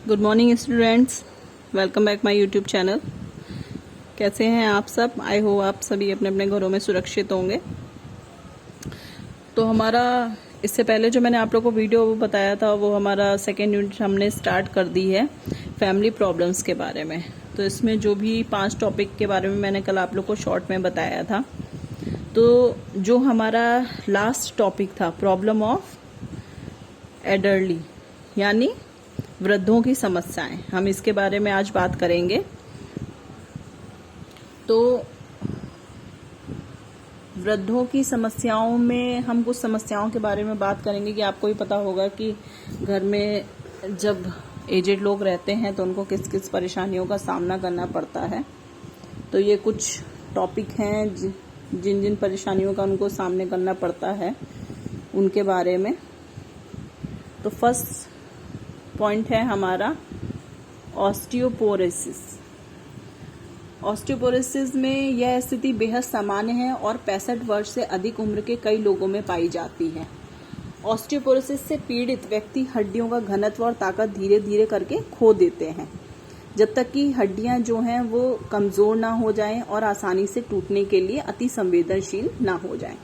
Good morning students, welcome back my YouTube channel. कैसे हैं आप सब? आई होप आप सभी अपने अपने घरों में सुरक्षित होंगे। तो हमारा इससे पहले जो मैंने आप लोगों को वीडियो बताया था वो हमारा सेकेंड यूनिट हमने स्टार्ट कर दी है फैमिली प्रॉब्लम्स के बारे में। तो इसमें जो भी 5 टॉपिक के बारे में मैंने कल आप लोग को शॉर्ट में बताया था, तो जो हमारा लास्ट टॉपिक था प्रॉब्लम ऑफ एडल्टली यानी वृद्धों की समस्याएं, हम इसके बारे में आज बात करेंगे। तो वृद्धों की समस्याओं में हम कुछ समस्याओं के बारे में बात करेंगे कि आपको ही पता होगा कि घर में जब एजेड लोग रहते हैं तो उनको किस किस परेशानियों का सामना करना पड़ता है। तो ये कुछ टॉपिक हैं जिन जिन परेशानियों का उनको सामने करना पड़ता है उनके बारे में। तो फर्स्ट पॉइंट है हमारा ऑस्टियोपोरोसिस। ऑस्टियोपोरोसिस में यह स्थिति बेहद सामान्य है और 65 वर्ष से अधिक उम्र के कई लोगों में पाई जाती है। ऑस्टियोपोरोसिस से पीड़ित व्यक्ति हड्डियों का घनत्व और ताकत धीरे धीरे करके खो देते हैं जब तक कि हड्डियां जो हैं वो कमजोर ना हो जाएं और आसानी से टूटने के लिए अति संवेदनशील ना हो जाएं।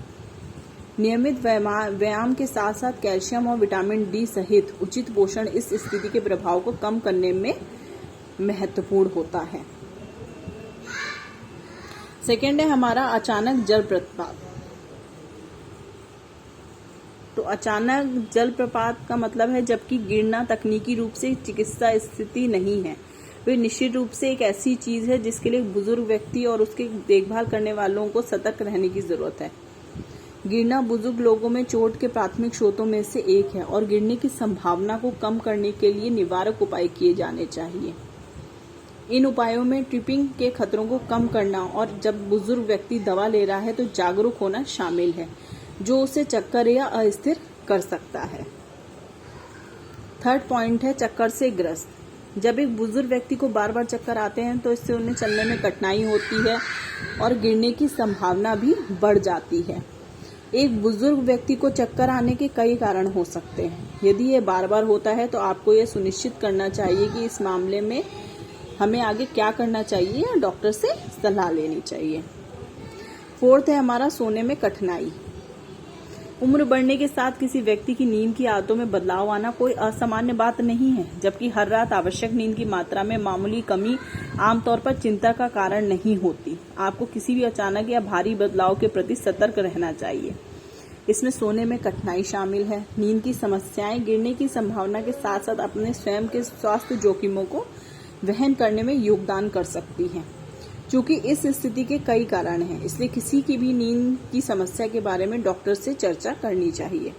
नियमित व्यायाम के साथ साथ कैल्शियम और विटामिन डी सहित उचित पोषण इस स्थिति के प्रभाव को कम करने में महत्वपूर्ण होता है। सेकेंड है हमारा अचानक जलप्रपात। तो अचानक जलप्रपात का मतलब है जबकि गिरना तकनीकी रूप से चिकित्सा स्थिति नहीं है, वे निश्चित रूप से एक ऐसी चीज है जिसके लिए बुजुर्ग व्यक्ति और उसके देखभाल करने वालों को सतर्क रहने की जरूरत है। गिरना बुजुर्ग लोगों में चोट के प्राथमिक स्रोतों में से एक है और गिरने की संभावना को कम करने के लिए निवारक उपाय किए जाने चाहिए। इन उपायों में ट्रिपिंग के खतरों को कम करना और जब बुजुर्ग व्यक्ति दवा ले रहा है तो जागरूक होना शामिल है, जो उसे चक्कर या अस्थिर कर सकता है। थर्ड पॉइंट है चक्कर से ग्रस्त। जब एक बुजुर्ग व्यक्ति को बार बार चक्कर आते हैं तो इससे उन्हें चलने में कठिनाई होती है और गिरने की संभावना भी बढ़ जाती है। एक बुजुर्ग व्यक्ति को चक्कर आने के कई कारण हो सकते हैं। यदि ये बार बार होता है तो आपको ये सुनिश्चित करना चाहिए कि इस मामले में हमें आगे क्या करना चाहिए या डॉक्टर से सलाह लेनी चाहिए। फोर्थ है हमारा सोने में कठिनाई। उम्र बढ़ने के साथ किसी व्यक्ति की नींद की आदतों में बदलाव आना कोई असामान्य बात नहीं है, जबकि हर रात आवश्यक नींद की मात्रा में मामूली कमी आमतौर पर चिंता का कारण नहीं होती। आपको किसी भी अचानक या भारी बदलाव के प्रति सतर्क रहना चाहिए। इसमें सोने में कठिनाई शामिल है। नींद की समस्याएं गिरने की संभावना के साथ साथ अपने स्वयं के स्वास्थ्य जोखिमों को वहन करने में योगदान कर सकती हैं। चूंकि इस स्थिति के कई कारण हैं, इसलिए किसी की भी नींद की समस्या के बारे में डॉक्टर से चर्चा करनी चाहिए।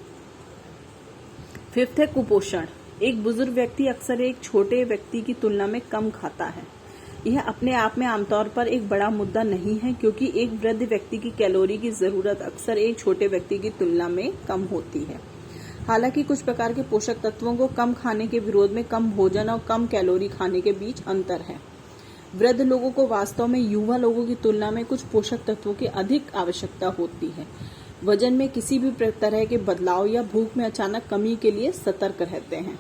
फिफ्थ है कुपोषण। एक बुजुर्ग व्यक्ति अक्सर एक छोटे व्यक्ति की तुलना में कम खाता है। यह अपने आप में आमतौर पर एक बड़ा मुद्दा नहीं है, क्योंकि एक वृद्ध व्यक्ति की कैलोरी की जरूरत अक्सर एक छोटे व्यक्ति की तुलना में कम होती है। हालांकि कुछ प्रकार के पोषक तत्वों को कम खाने के विरोध में कम भोजन और कम कैलोरी खाने के बीच अंतर है। वृद्ध लोगों को वास्तव में युवा लोगों की तुलना में कुछ पोषक तत्वों की अधिक आवश्यकता होती है। वजन में किसी भी तरह के बदलाव या भूख में अचानक कमी के लिए सतर्क रहते हैं।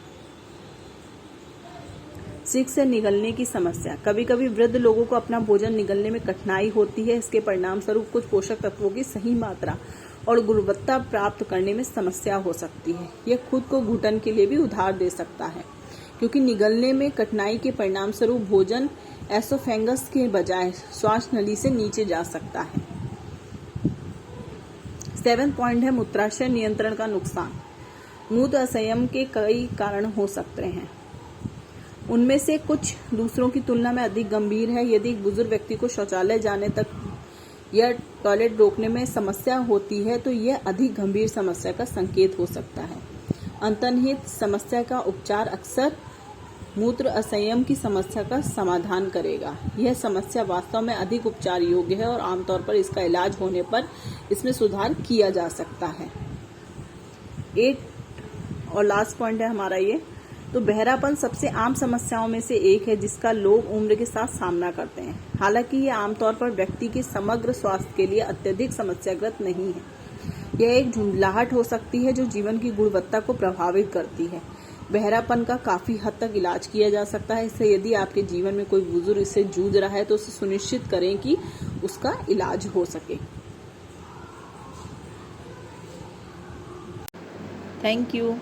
6 है निगलने की समस्या। कभी कभी वृद्ध लोगों को अपना भोजन निगलने में कठिनाई होती है। इसके परिणाम स्वरूप कुछ पोषक तत्वों की सही मात्रा और गुणवत्ता प्राप्त करने में समस्या हो सकती है। यह खुद को घुटन के लिए भी उधार दे सकता है, क्योंकि निगलने में कठिनाई के परिणाम स्वरूप भोजन एसोफेगस के बजाय श्वास नली से नीचे जा सकता है। 7 पॉइंट है मूत्राशय नियंत्रण का नुकसान। मूत्र असंयम के कई कारण हो सकते हैं। उनमें से कुछ दूसरों की तुलना में अधिक गंभीर है। यदि एक बुजुर्ग व्यक्ति को शौचालय जाने तक या टॉयलेट रोकने में समस्या होती है तो यह अधिक गंभीर समस्या का संकेत हो सकता है। अंतर्निहित समस्या का उपचार अक्सर मूत्र असंयम की समस्या का समाधान करेगा। यह समस्या वास्तव में अधिक उपचार योग्य है और आमतौर पर इसका इलाज होने पर इसमें सुधार किया जा सकता है। 8 और लास्ट पॉइंट है हमारा ये। तो बहरापन सबसे आम समस्याओं में से एक है जिसका लोग उम्र के साथ सामना करते हैं। हालांकि यह आमतौर पर व्यक्ति के समग्र स्वास्थ्य के लिए अत्यधिक समस्याग्रस्त नहीं है। यह एक झुंझलाहट हो सकती है जो जीवन की गुणवत्ता को प्रभावित करती है। बहरापन का काफ़ी हद तक इलाज किया जा सकता है। इससे यदि आपके जीवन में कोई बुजुर्ग इससे जूझ रहा है तो उसे सुनिश्चित करें कि उसका इलाज हो सके। Thank you.